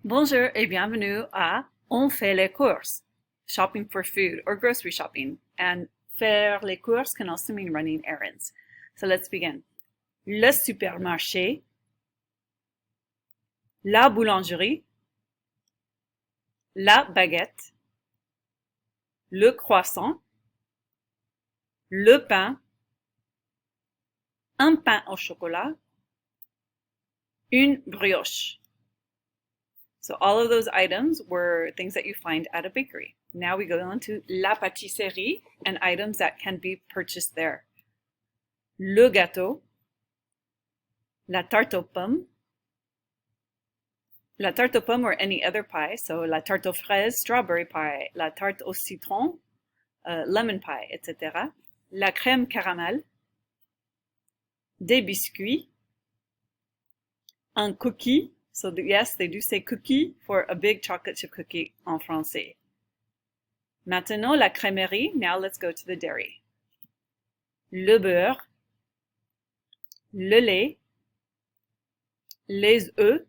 Bonjour et bienvenue à On fait les courses, shopping for food or grocery shopping. And faire les courses can also mean running errands. So let's begin. Le supermarché, la boulangerie, la baguette, le croissant, le pain, un pain au chocolat, une brioche. So all of those items were things that you find at a bakery. Now we go on to la pâtisserie and items that can be purchased there. Le gâteau, la tarte aux pommes, la tarte aux pommes or any other pie, so la tarte aux fraises, strawberry pie, la tarte au citron, lemon pie, etc. La crème caramel, des biscuits, un cookie, so yes, they do say cookie for a big chocolate chip cookie en français. Maintenant, la crèmerie, now let's go to the dairy. Le beurre, le lait, les œufs,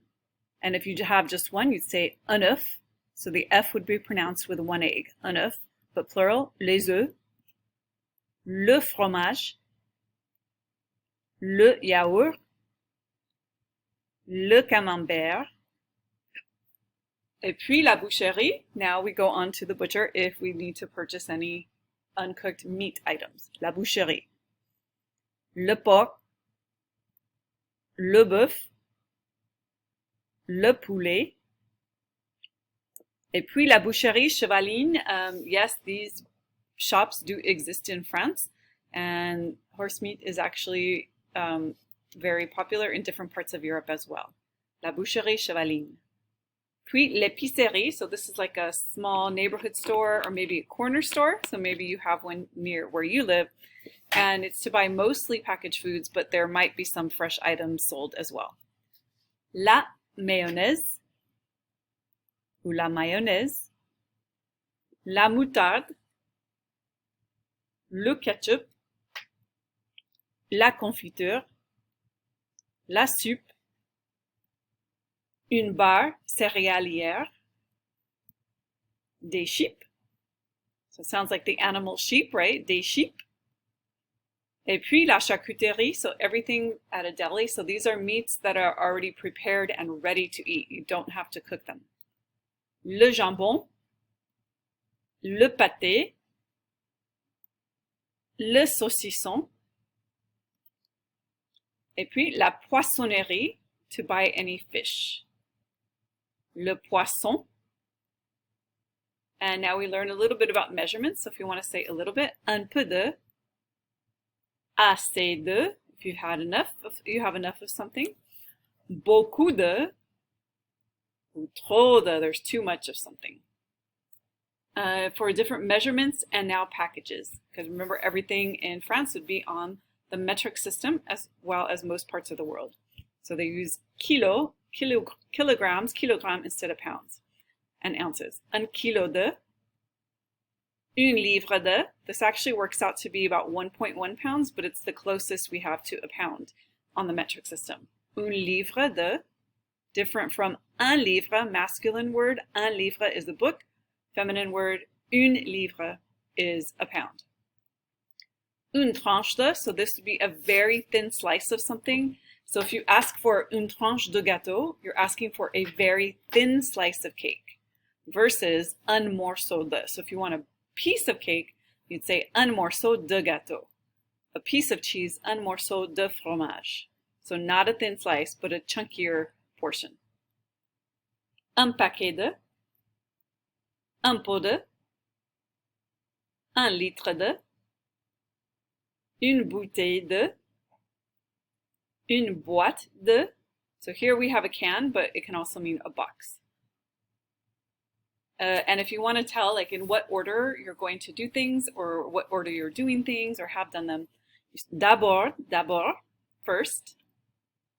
and if you have just one, you'd say un œuf. So the F would be pronounced with one egg, un œuf, but plural, les œufs. Le fromage, le yaourt, le camembert, et puis la boucherie. Now we go on to the butcher if we need to purchase any uncooked meat items. La boucherie. Le porc, le bœuf, le poulet, et puis la boucherie chevaline. Yes, these shops do exist in France, and horse meat is actually very popular in different parts of Europe as well. La boucherie chevaline. Puis l'épicerie, so this is like a small neighborhood store or maybe a corner store, so maybe you have one near where you live, and it's to buy mostly packaged foods, but there might be some fresh items sold as well. La mayonnaise, ou la mayonnaise, la moutarde, le ketchup, la confiture, la soupe, une barre céréalière, des sheep. So it sounds like the animal sheep, right? Des sheep. Et puis la charcuterie, so everything at a deli. So these are meats that are already prepared and ready to eat. You don't have to cook them. Le jambon, le pâté, le saucisson, et puis la poissonnerie, to buy any fish. Le poisson. And now we learn a little bit about measurements. So if you want to say a little bit, un peu de, assez de, if you have enough of something, beaucoup de, ou trop de, there's too much of something. For different measurements and now packages, because remember everything in France would be on the metric system as well as most parts of the world. So they use kilograms, kilogram instead of pounds and ounces. Un kilo de, une livre de. This actually works out to be about 1.1 pounds, but it's the closest we have to a pound on the metric system. Un livre de, different from un livre, masculine word. Un livre is the book. Feminine word, une livre is a pound. Une tranche de, so this would be a very thin slice of something. So if you ask for une tranche de gâteau, you're asking for a very thin slice of cake versus un morceau de. So if you want a piece of cake, you'd say un morceau de gâteau. A piece of cheese, un morceau de fromage. So not a thin slice, but a chunkier portion. Un paquet de, un pot de, un litre de, une bouteille de, une boîte de. So here we have a can, but it can also mean a box. And if you want to tell like in what order you're going to do things or what order you're doing things or have done them, d'abord, first,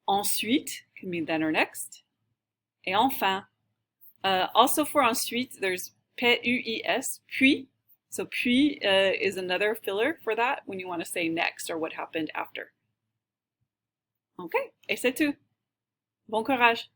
ensuite, can mean then or next, et enfin. Also for ensuite, there's puis, puis. So puis is another filler for that when you want to say next or what happened after. Okay, et c'est tout. Bon courage.